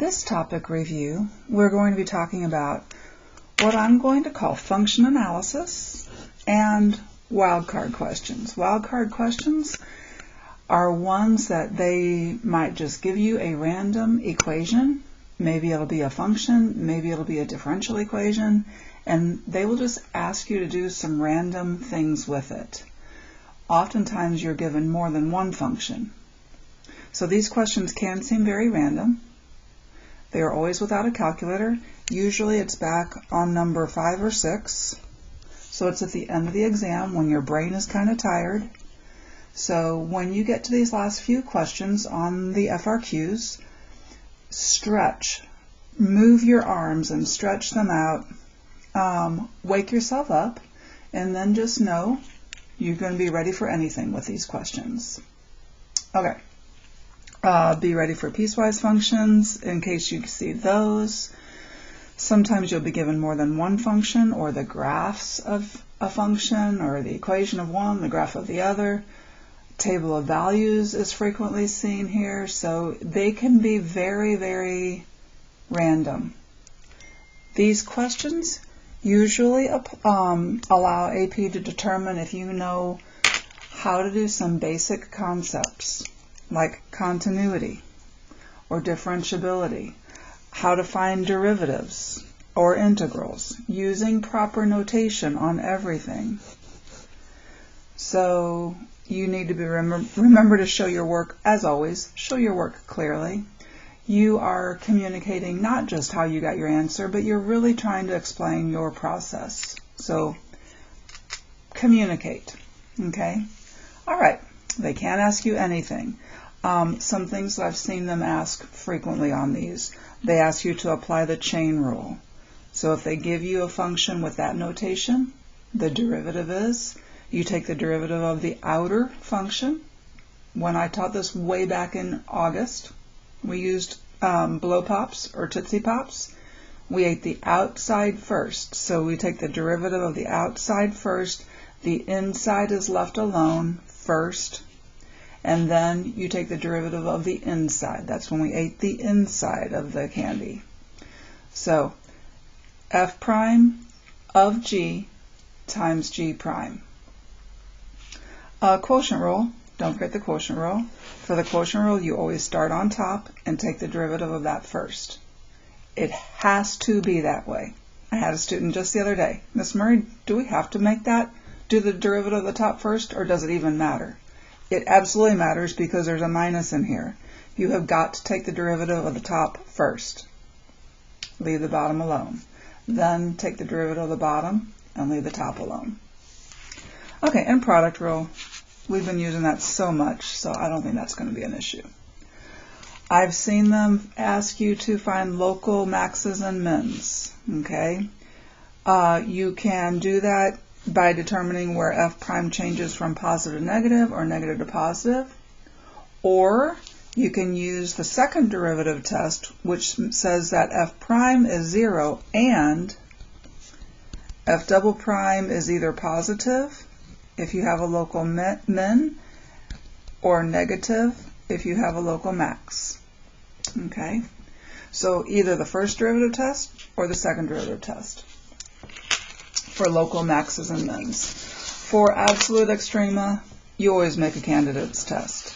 this topic review, we're going to be talking about what I'm going to call function analysis and wildcard questions. Wildcard questions are ones that they might just give you a random equation. Maybe it'll be a function, maybe it'll be a differential equation, and they will just ask you to do some random things with it. Oftentimes you're given more than one function. So these questions can seem very random. They are always without a calculator. Usually it's back on number 5 or 6. So it's at the end of the exam when your brain is kind of tired. So when you get to these last few questions on the FRQs, stretch. Move your arms and stretch them out. Wake yourself up, and then just know you're going to be ready for anything with these questions. Okay. Be ready for piecewise functions in case you see those. Sometimes you'll be given more than one function, or the graphs of a function, or the equation of one, the graph of the other. Table of values is frequently seen here, so they can be very, very random. These questions usually allow AP to determine if you know how to do some basic concepts like continuity or differentiability, how to find derivatives or integrals, using proper notation on everything. So you need to remember to show your work, as always, show your work clearly. You are communicating not just how you got your answer, but you're really trying to explain your process. So communicate, okay? All right, they can't ask you anything. Some things that I've seen them ask frequently on these, they ask you to apply the chain rule. So if they give you a function with that notation, the derivative is, you take the derivative of the outer function. When I taught this way back in August, we used Blow Pops or Tootsie Pops. We ate the outside first. So we take the derivative of the outside first. The inside is left alone first. And then you take the derivative of the inside. That's when we ate the inside of the candy. So f prime of g times g prime. Quotient rule. Don't forget the quotient rule. For the quotient rule, you always start on top and take the derivative of that first. It has to be that way. I had a student just the other day. Miss Murray, do we have to make that? Do the derivative of the top first, or does it even matter? It absolutely matters because there's a minus in here. You have got to take the derivative of the top first. Leave the bottom alone. Then take the derivative of the bottom and leave the top alone. Okay, and product rule. We've been using that so much, so I don't think that's going to be an issue. I've seen them ask you to find local maxes and mins. Okay, you can do that by determining where f prime changes from positive to negative or negative to positive, or you can use the second derivative test, which says that f prime is 0 and f double prime is either positive if you have a local min, or negative if you have a local max. Okay, so either the first derivative test or the second derivative test for local maxes and mins. For absolute extrema, you always make a candidate's test.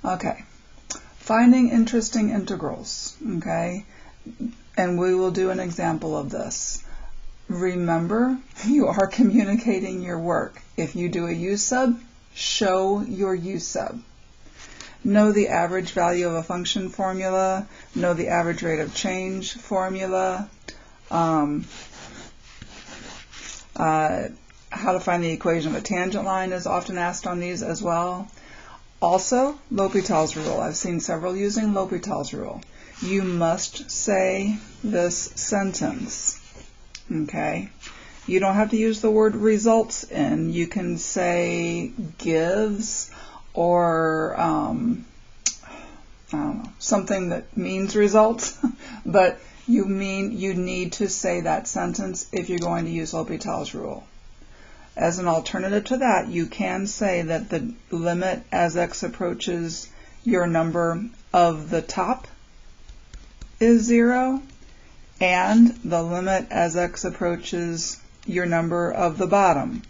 Okay, finding interesting integrals. Okay, and we will do an example of this. Remember, you are communicating your work. If you do a U sub, show your U sub. Know the average value of a function formula. Know the average rate of change formula. How to find the equation of a tangent line is often asked on these as well. Also, L'Hopital's rule. I've seen several using L'Hopital's rule. You must say this sentence. Okay, you don't have to use the word results in. You can say gives or I don't know, something that means results, but you need to say that sentence if you're going to use L'Hopital's rule. As an alternative to that, you can say that the limit as x approaches your number of the top is 0, and the limit as x approaches your number of the bottom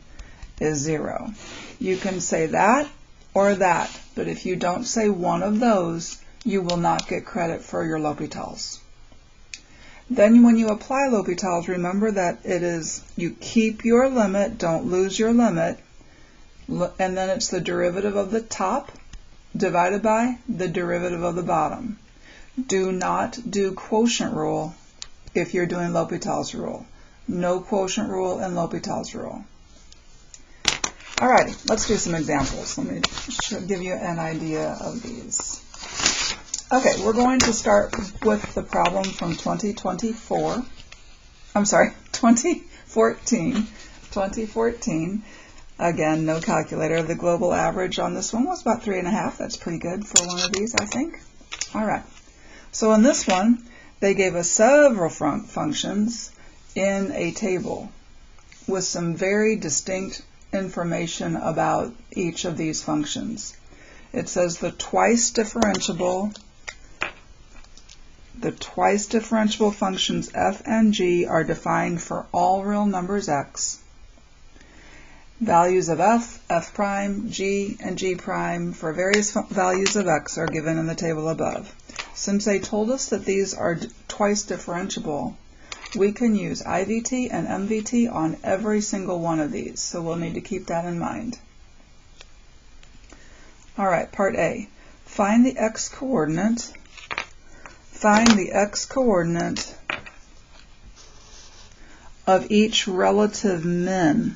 is 0. You can say that or that, but if you don't say one of those, you will not get credit for your L'Hopital's. Then when you apply L'Hopital's, remember that it is, you keep your limit, don't lose your limit, and then it's the derivative of the top divided by the derivative of the bottom. Do not do quotient rule if you're doing L'Hopital's rule. No quotient rule in L'Hopital's rule. Alrighty, let's do some examples. Let me give you an idea of these. Okay, we're going to start with the problem from 2014. Again, no calculator. The global average on this one was about 3.5. That's pretty good for one of these, I think. All right. So in this one, they gave us several functions in a table with some very distinct information about each of these functions. It says the twice differentiable functions f and g are defined for all real numbers x. Values of f, f prime, g, and g prime for various values of x are given in the table above. Since they told us that these are twice differentiable, we can use IVT and MVT on every single one of these, so we'll need to keep that in mind. All right, part A. Find the x-coordinate. Find the x-coordinate of each relative min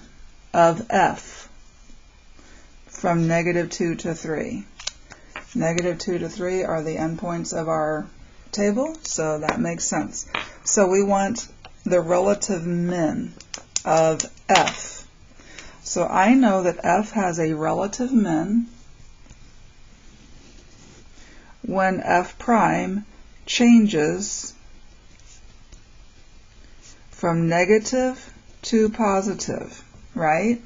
of f from -2 to 3. -2 to 3 are the endpoints of our table, so that makes sense. So we want the relative min of f. So I know that f has a relative min when f prime changes from negative to positive, right?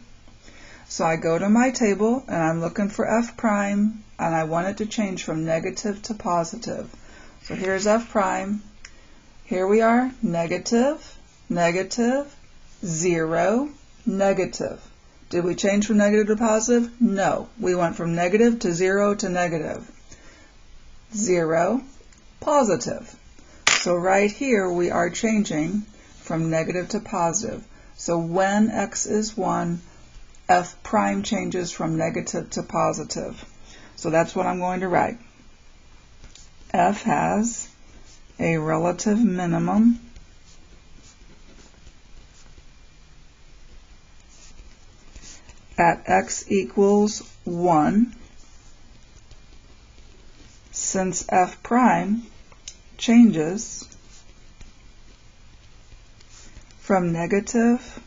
So I go to my table and I'm looking for f prime and I want it to change from negative to positive. So here's f prime. Here we are, negative, negative, 0, negative. Did we change from negative to positive? No. We went from negative to 0 to negative. 0, positive. So right here we are changing from negative to positive. So when x is 1, f prime changes from negative to positive. So that's what I'm going to write. F has a relative minimum at x equals 1 since f prime changes from negative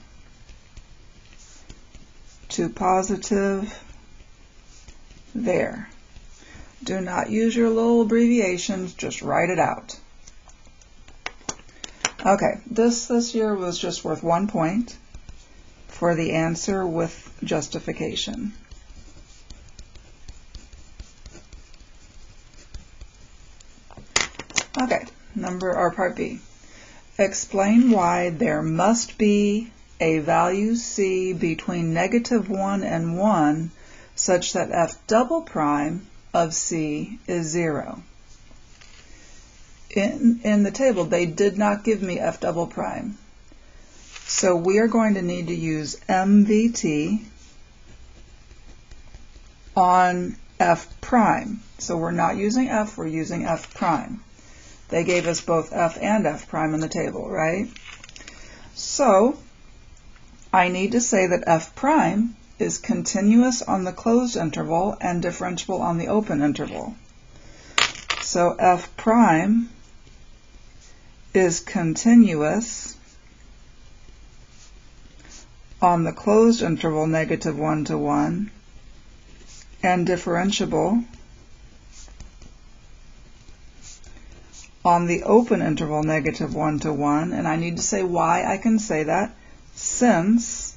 to positive there. Do not use your little abbreviations, just write it out. Okay, this year was just worth 1 point for the answer with justification. Okay, part B. Explain why there must be a value c between -1 and 1 such that f double prime of c is 0. In the table, they did not give me f double prime. So we are going to need to use MVT on f prime. So we're not using f, we're using f prime. They gave us both f and f prime in the table, right? So I need to say that f prime is continuous on the closed interval and differentiable on the open interval. So f prime is continuous on the closed interval -1 to 1 and differentiable on the open interval -1 to 1. And I need to say why I can say that, since,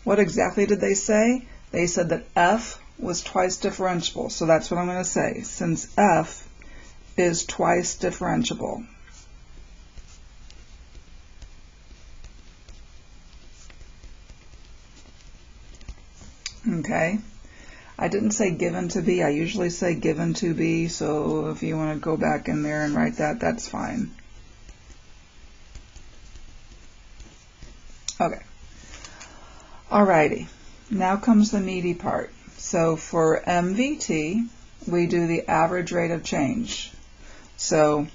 what exactly did they say? They said that f was twice differentiable. So that's what I'm going to say. Since f is twice differentiable. Okay, I didn't say given to be. I usually say given to be, so if you want to go back in there and write that, that's fine. Okay, alrighty, now comes the meaty part. So for MVT, we do the average rate of change. So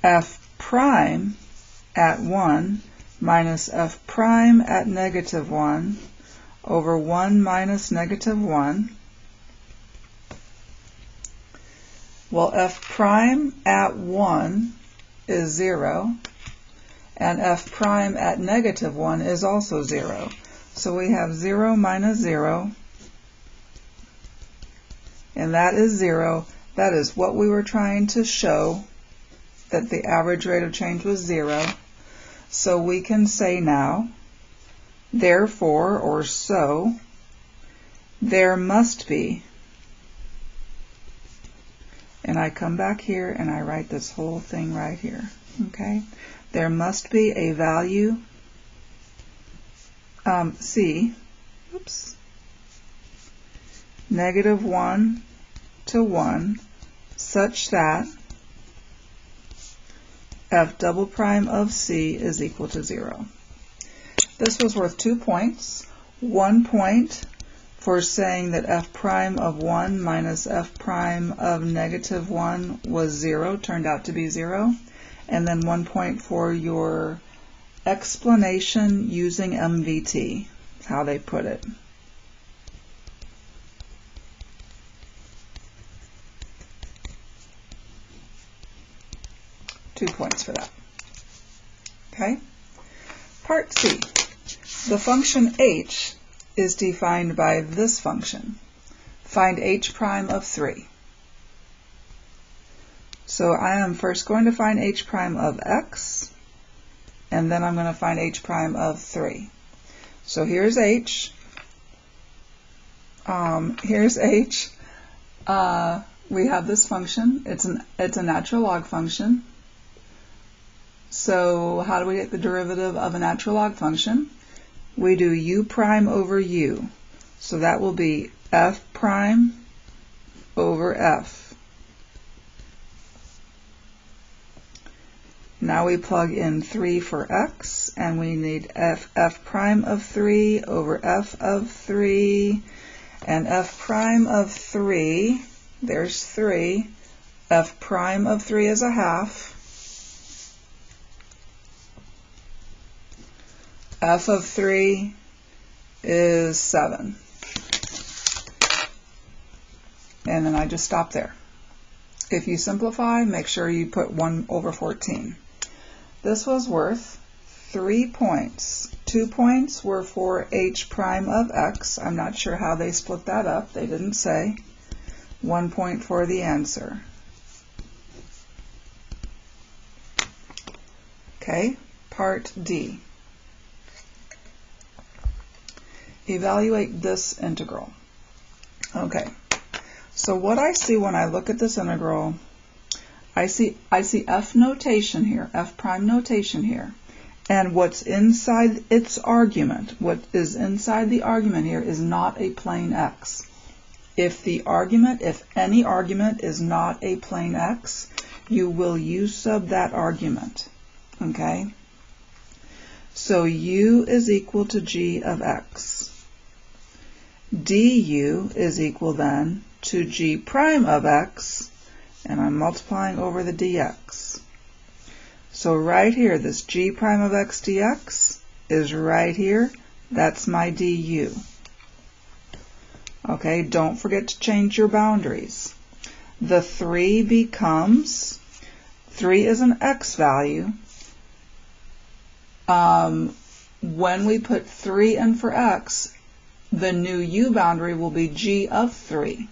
F prime at 1 minus F prime at negative 1 over 1 minus negative 1. Well, F prime at 1 is 0, and F prime at negative 1 is also 0. So we have 0 minus 0, and that is 0. That is what we were trying to show, that the average rate of change was 0. So we can say now, therefore, or so, there must be, and I come back here and I write this whole thing right here, okay? There must be a value, C, negative 1 to 1, such that F double prime of C is equal to 0. This was worth 2 points. 1 point for saying that F prime of 1 minus F prime of negative 1 was 0, turned out to be 0. And then 1 point for your explanation using MVT, how they put it. Two points for that. Okay? Part C. The function h is defined by this function. Find h prime of 3. So I am first going to find h prime of x, and then I'm going to find h prime of 3. So here's h. Here's h. We have this function. It's a natural log function. So how do we get the derivative of a natural log function? We do u prime over u. So that will be f prime over f. Now we plug in 3 for x, and we need f prime of 3 over f of 3, and f prime of 3, there's 3, f prime of 3 is a half, f of 3 is 7. And then I just stop there. If you simplify, make sure you put 1 over 14. This was worth 3 points. 2 points were for h prime of x. I'm not sure how they split that up. They didn't say. 1 point for the answer. Okay, part D. Evaluate this integral. Okay, so what I see when I look at this integral, I see f notation here, f prime notation here, and what's inside its argument, what is inside the argument here is not a plain x. If any argument is not a plain x, you will u sub that argument, okay? So u is equal to g of x. du is equal then to g prime of x, and I'm multiplying over the dx. So right here, this g prime of x dx is right here. That's my du. Okay, don't forget to change your boundaries. The 3 becomes, 3 is an x value. When we put 3 in for x, the new u boundary will be g of 3.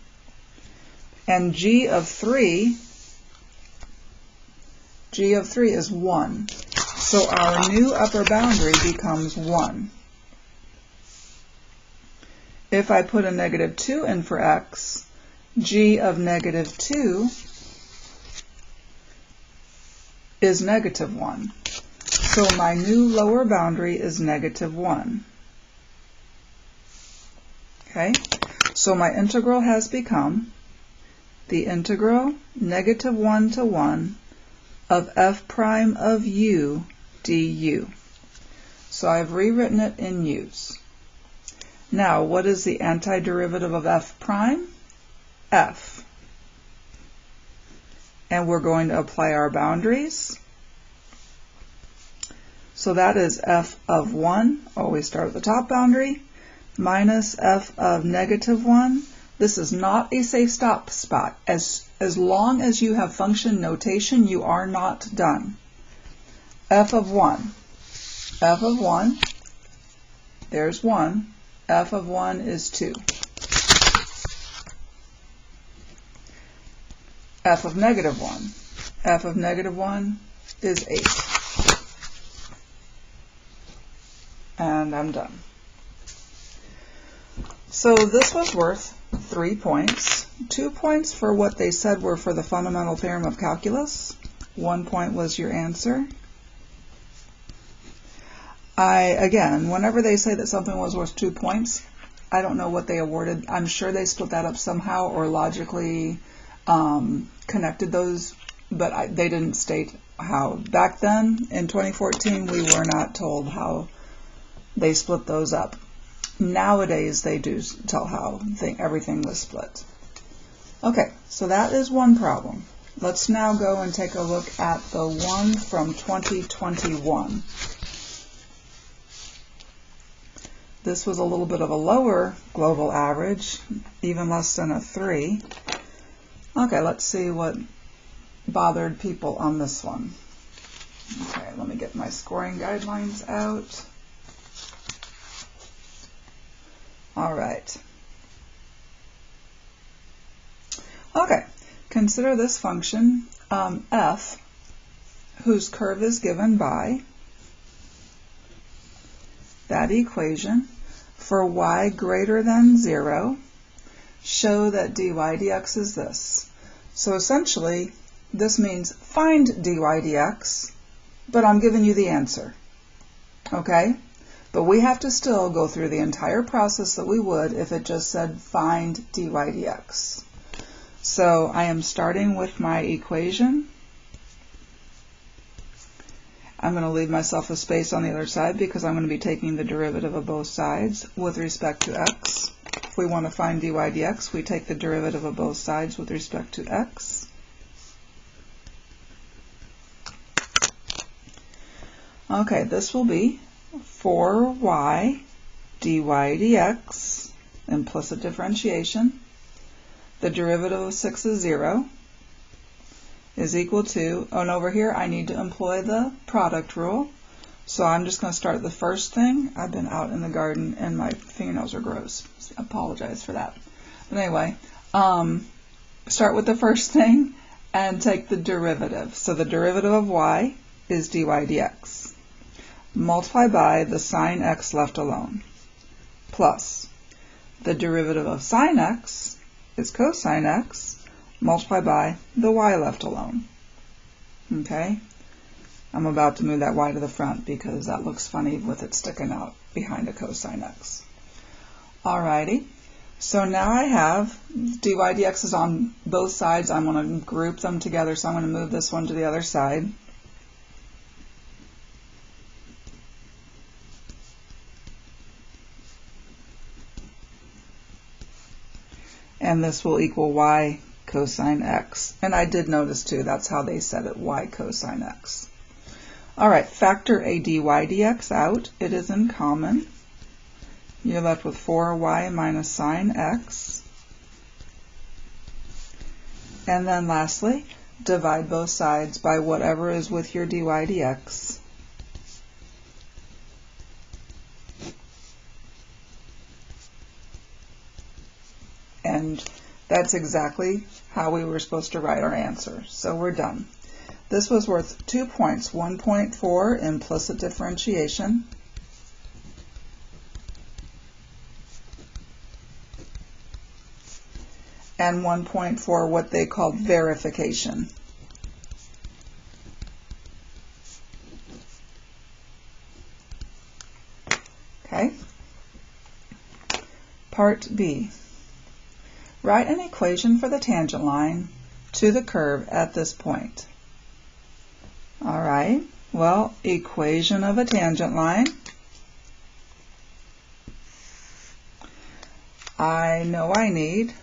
And g of 3 is 1. So our new upper boundary becomes 1. If I put a negative 2 in for x, g of negative 2 is negative 1. So my new lower boundary is negative 1. Okay, so my integral has become the integral negative 1 to 1 of f prime of u du. So I've rewritten it in u's. Now, what is the antiderivative of f prime? F. And we're going to apply our boundaries. So that is f of 1, always start at the top boundary, minus f of negative 1. This is not a safe stop spot. As long as you have function notation, you are not done. F of 1. F of 1, there's 1. F of 1 is 2. F of negative 1. F of negative 1 is 8. And I'm done. So this was worth 3 points. 2 points for what they said were for the fundamental theorem of calculus. 1 point was your answer. Again, whenever they say that something was worth 2 points, I don't know what they awarded. I'm sure they split that up somehow or logically connected those, but they didn't state how. Back then, in 2014, we were not told how they split those up. Nowadays, they do tell how everything was split. Okay, so that is one problem. Let's now go and take a look at the one from 2021. This was a little bit of a lower global average, even less than a 3. Okay, let's see what bothered people on this one. Okay, let me get my scoring guidelines out. All right. Okay, consider this function f, whose curve is given by that equation for y greater than 0. Show that dy dx is this. So essentially, this means find dy dx, but I'm giving you the answer. Okay? But we have to still go through the entire process that we would if it just said find dy dx. So I am starting with my equation. I'm going to leave myself a space on the other side because I'm going to be taking the derivative of both sides with respect to x. If we want to find dy dx, we take the derivative of both sides with respect to x. Okay, this will be 4y dy dx, implicit differentiation. The derivative of 6 is 0, is equal to, and over here I need to employ the product rule. So I'm just going to start the first thing. I've been out in the garden and my fingernails are gross. I apologize for that. But anyway, start with the first thing and take the derivative. So the derivative of y is dy dx. Multiply by the sine x left alone, plus the derivative of sine x is cosine x, multiply by the y left alone. Okay? I'm about to move that y to the front because that looks funny with it sticking out behind a cosine x. Alrighty, so now I have dy dx is on both sides. I'm going to group them together, so I'm going to move this one to the other side. And this will equal y cosine x. And I did notice too, that's how they said it, y cosine x. All right, factor a dy dx out. It is in common. You're left with 4y minus sine x. And then lastly, divide both sides by whatever is with your dy dx. And that's exactly how we were supposed to write our answer. So we're done. This was worth 2 points. 1 point for implicit differentiation. And 1 point for what they called verification. Part B. Write an equation for the tangent line to the curve at this point. All right, well, equation of a tangent line. I know I need,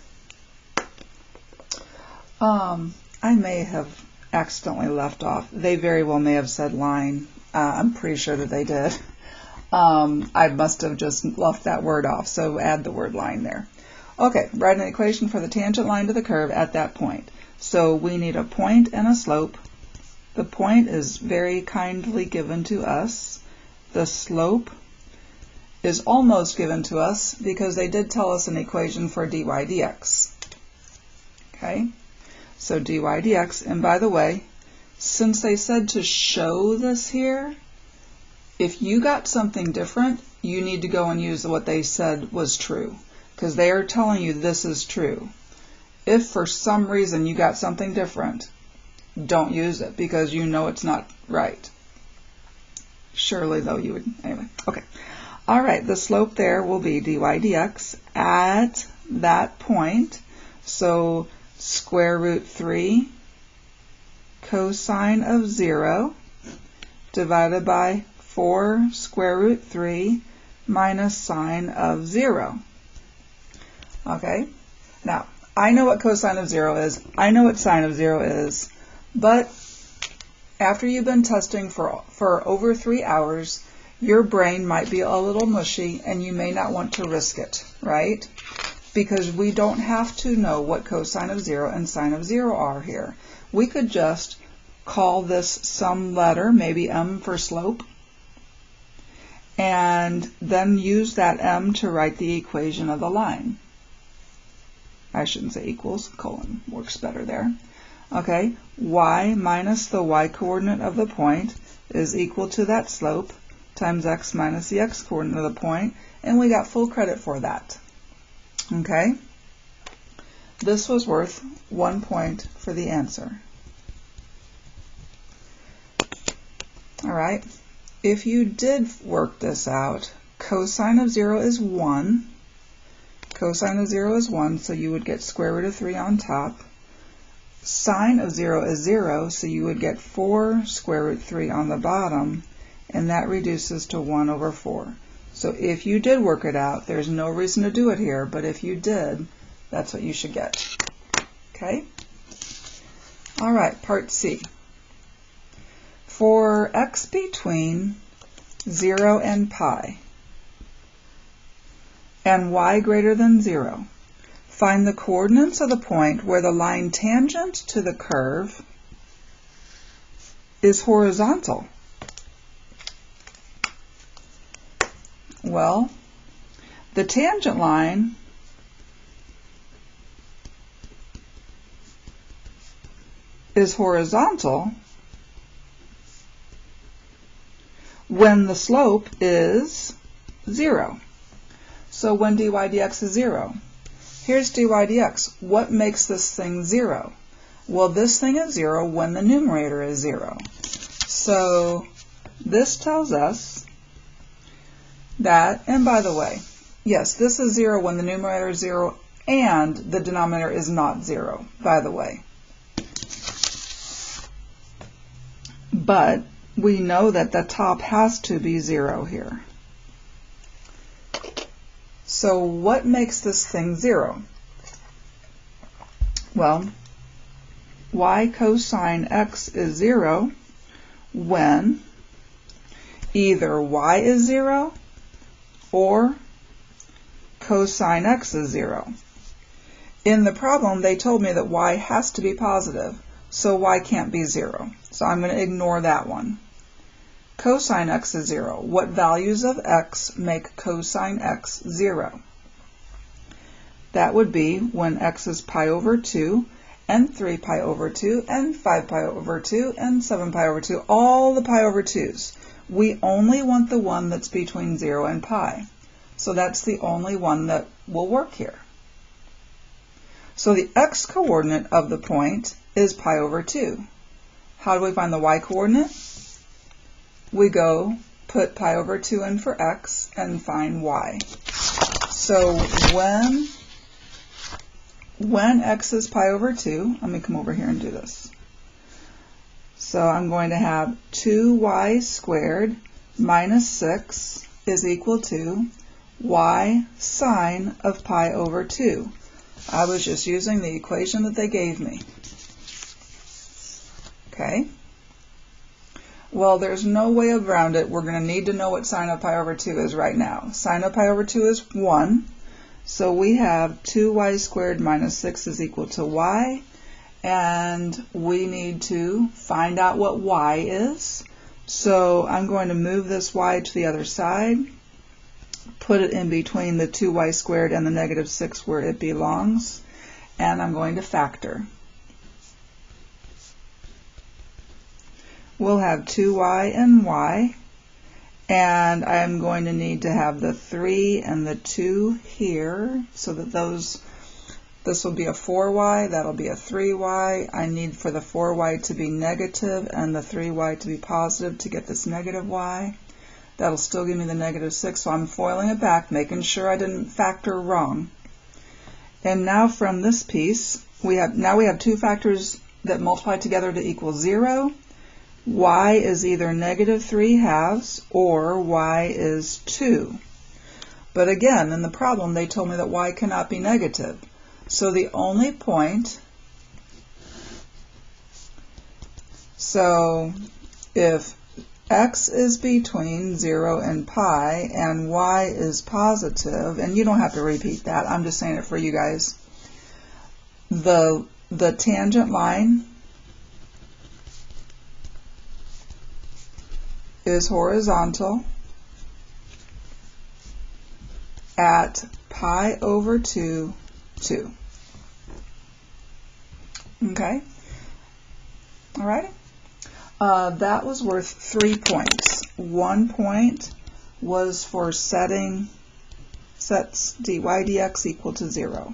I may have accidentally left off. They very well may have said line. I'm pretty sure that they did. I must have just left that word off, so add the word line there. Okay, write an equation for the tangent line to the curve at that point. So we need a point and a slope. The point is very kindly given to us. The slope is almost given to us because they did tell us an equation for dy dx. Okay, so dy dx, and by the way, since they said to show this here, if you got something different, you need to go and use what they said was true, because they are telling you this is true. If for some reason you got something different, don't use it because you know it's not right. Surely though you would, anyway, okay. All right, the slope there will be dy dx at that point. So square root 3 cosine of 0 divided by 4 square root 3 minus sine of 0. Okay, now I know what cosine of 0 is. I know what sine of 0 is. But after you've been testing for over 3 hours, your brain might be a little mushy and you may not want to risk it, right? Because we don't have to know what cosine of 0 and sine of 0 are here. We could just call this some letter, maybe m for slope, and then use that m to write the equation of the line. I shouldn't say equals, colon works better there. Okay, y minus the y-coordinate of the point is equal to that slope times x minus the x-coordinate of the point, and we got full credit for that. Okay, this was worth 1 point for the answer. All right, if you did work this out, cosine of 0 is 1. Cosine of 0 is 1, so you would get square root of 3 on top. Sine of 0 is 0, so you would get 4 square root 3 on the bottom, and that reduces to 1 over 4. So if you did work it out, there's no reason to do it here, but if you did, that's what you should get. Okay? All right, part C. For x between 0 and pi, and y greater than 0, find the coordinates of the point where the line tangent to the curve is horizontal. Well, the tangent line is horizontal when the slope is 0. So when dy dx is 0, here's dy dx. What makes this thing 0? Well, this thing is 0 when the numerator is 0. So this tells us that, and by the way, yes, this is 0 when the numerator is 0 and the denominator is not 0, by the way. But we know that the top has to be 0 here. So what makes this thing 0? Well, y cosine x is 0 when either y is 0 or cosine x is 0. In the problem, they told me that y has to be positive, so y can't be 0. So I'm going to ignore that one. Cosine x is 0. What values of x make cosine x 0? That would be when x is pi over 2, and 3 pi over 2, and 5 pi over 2, and 7 pi over 2, all the pi over 2's. We only want the one that's between 0 and pi. So that's the only one that will work here. So the x-coordinate of the point is pi over 2. How do we find the y-coordinate? We go put pi over 2 in for x and find y. So when x is pi over 2, let me come over here and do this. So I'm going to have 2y squared minus 6 is equal to y sine of pi over 2. I was just using the equation that they gave me. Okay. Well, there's no way around it. We're going to need to know what sine of pi over 2 is right now. Sine of pi over 2 is 1. So we have 2y squared minus 6 is equal to y. And we need to find out what y is. So I'm going to move this y to the other side, put it in between the 2y squared and the negative 6 where it belongs, and I'm going to factor. We'll have 2y and y, and I'm going to need to have the 3 and the 2 here, so that this will be a 4y, that'll be a 3y. I need for the 4y to be negative and the 3y to be positive to get this negative y. That'll still give me the negative 6, so I'm foiling it back, making sure I didn't factor wrong. And now from this piece, we have two factors that multiply together to equal 0. Y is either negative 3/2 or y is 2. But again, in the problem, they told me that y cannot be negative. So the only point, so if x is between 0 and pi and y is positive, and you don't have to repeat that, I'm just saying it for you guys, the tangent line is horizontal at pi over 2, 2. Okay? All right? That was worth 3 points. 1 point was for sets dy dx equal to 0.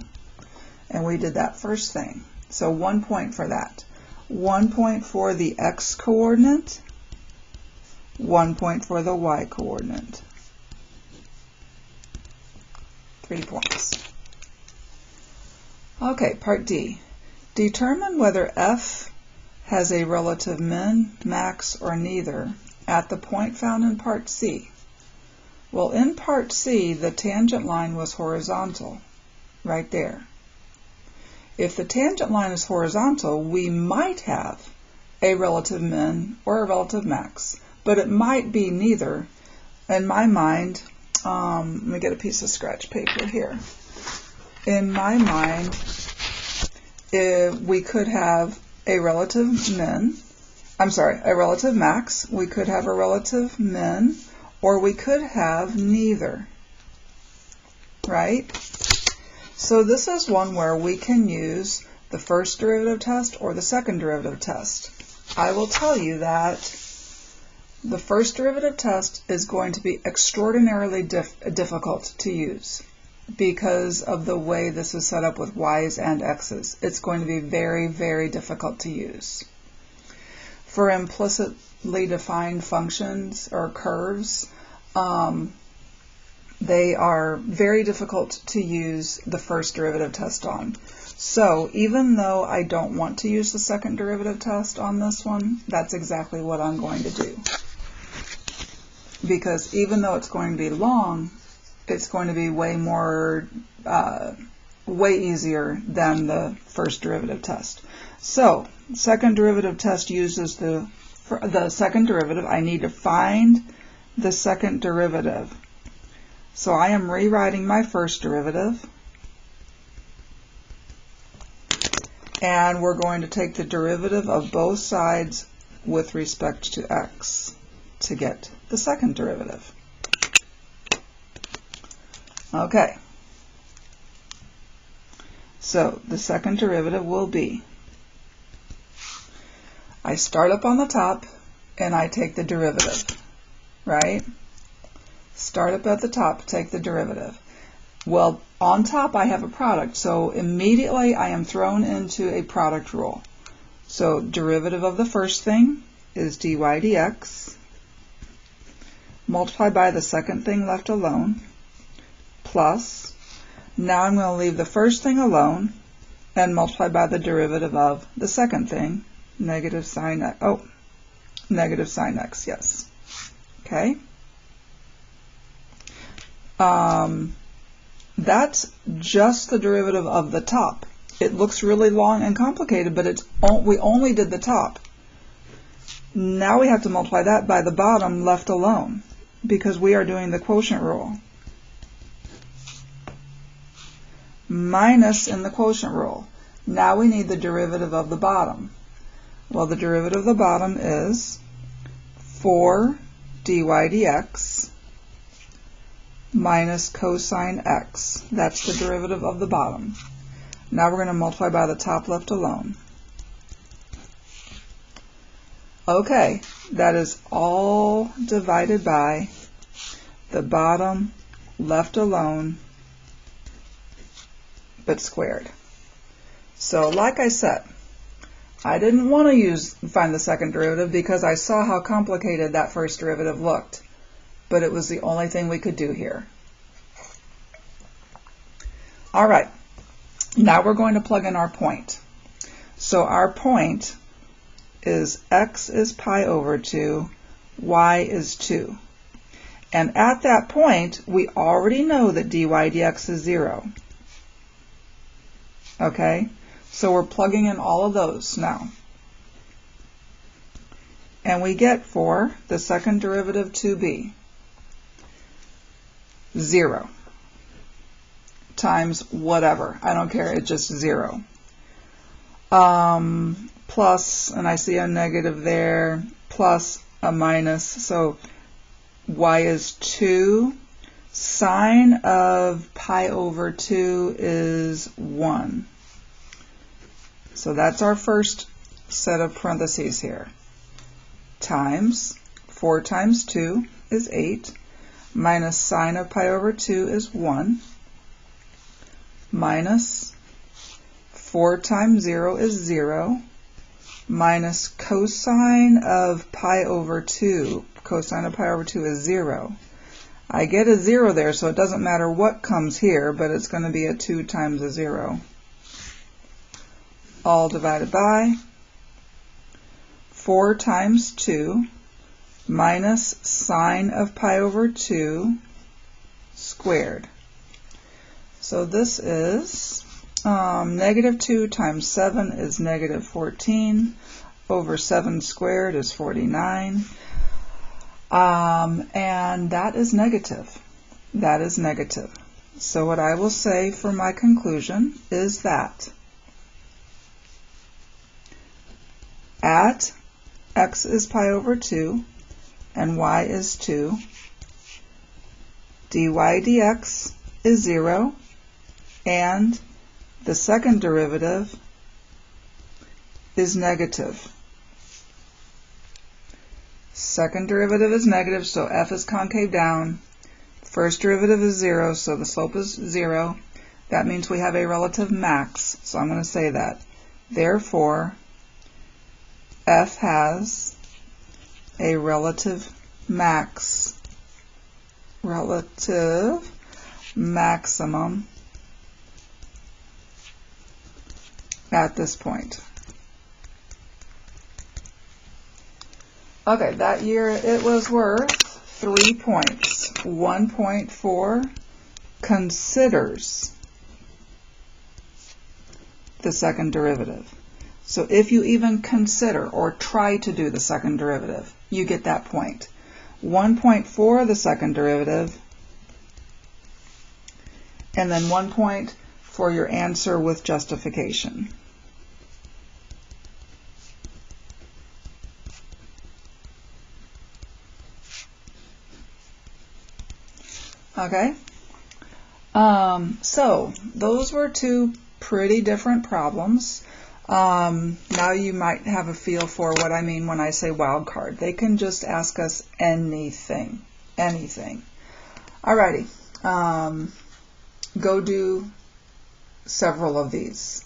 And we did that first thing. So 1 point for that. 1 point for the x coordinate. 1 point for the y coordinate. 3 points. Okay, part D. Determine whether f has a relative min, max, or neither at the point found in part C. Well, in part C, the tangent line was horizontal, right there. If the tangent line is horizontal, we might have a relative min or a relative max, but it might be neither. In my mind, let me get a piece of scratch paper here. In my mind, we could have a relative a relative max, we could have a relative min, or we could have neither, right? So this is one where we can use the first derivative test or the second derivative test. I will tell you that the first derivative test is going to be extraordinarily difficult to use because of the way this is set up with y's and x's. It's going to be very, very difficult to use. For implicitly defined functions or curves, they are very difficult to use the first derivative test on. So even though I don't want to use the second derivative test on this one, that's exactly what I'm going to do. Because even though it's going to be long, it's going to be way easier than the first derivative test. So, second derivative test uses the second derivative. I need to find the second derivative. So I am rewriting my first derivative. And we're going to take the derivative of both sides with respect to x to get the second derivative. Okay. So the second derivative will be, I start up on the top and I take the derivative, right? Start up at the top, take the derivative. Well, on top I have a product, so immediately I am thrown into a product rule. So derivative of the first thing is dy dx, multiplied by the second thing left alone, plus Now I'm going to leave the first thing alone and multiply by the derivative of the second thing, negative sine x. Oh, negative sine x, yes. Okay. That's just the derivative of the top. It looks really long and complicated, but we only did the top. Now we have to multiply that by the bottom left alone, because we are doing the quotient rule. Minus in the quotient rule. Now we need the derivative of the bottom. Well, the derivative of the bottom is 4 dy dx minus cosine x. That's the derivative of the bottom. Now we're going to multiply by the top left alone. Okay, that is all divided by the bottom left alone, but squared. So like I said, I didn't want to find the second derivative because I saw how complicated that first derivative looked, but it was the only thing we could do here. All right, now we're going to plug in our point. So our point is x is pi over 2, y is 2. And at that point, we already know that dy dx is 0. Okay, so we're plugging in all of those now. And we get for the second derivative to be 0 times whatever. I don't care, it's just 0. Plus, and I see a negative there, plus a minus, so y is 2. Sine of pi over 2 is 1. So that's our first set of parentheses here. Times 4 times 2 is 8, minus sine of pi over 2 is 1, minus 4 times 0 is 0, minus cosine of pi over 2. Cosine of pi over 2 is 0. I get a 0 there, so it doesn't matter what comes here, but it's going to be a 2 times a 0. All divided by 4 times 2 minus sine of pi over 2 squared. So this is negative 2 times 7 is negative 14 over 7 squared is 49. And that is negative. That is negative. So what I will say for my conclusion is that at x is pi over 2 and y is 2, dy dx is 0, and the second derivative is negative. Second derivative is negative, so f is concave down. First derivative is 0, so the slope is 0. That means we have a relative max, so I'm going to say that. Therefore, f has a relative maximum at this point. Okay, that year it was worth 3 points. 1.4 considers the second derivative. So if you even consider or try to do the second derivative, you get that point. 1.4 the second derivative, and then 1 point for your answer with justification. Okay, so those were two pretty different problems. Now you might have a feel for what I mean when I say wild card. They can just ask us anything, anything. Alrighty, go do several of these.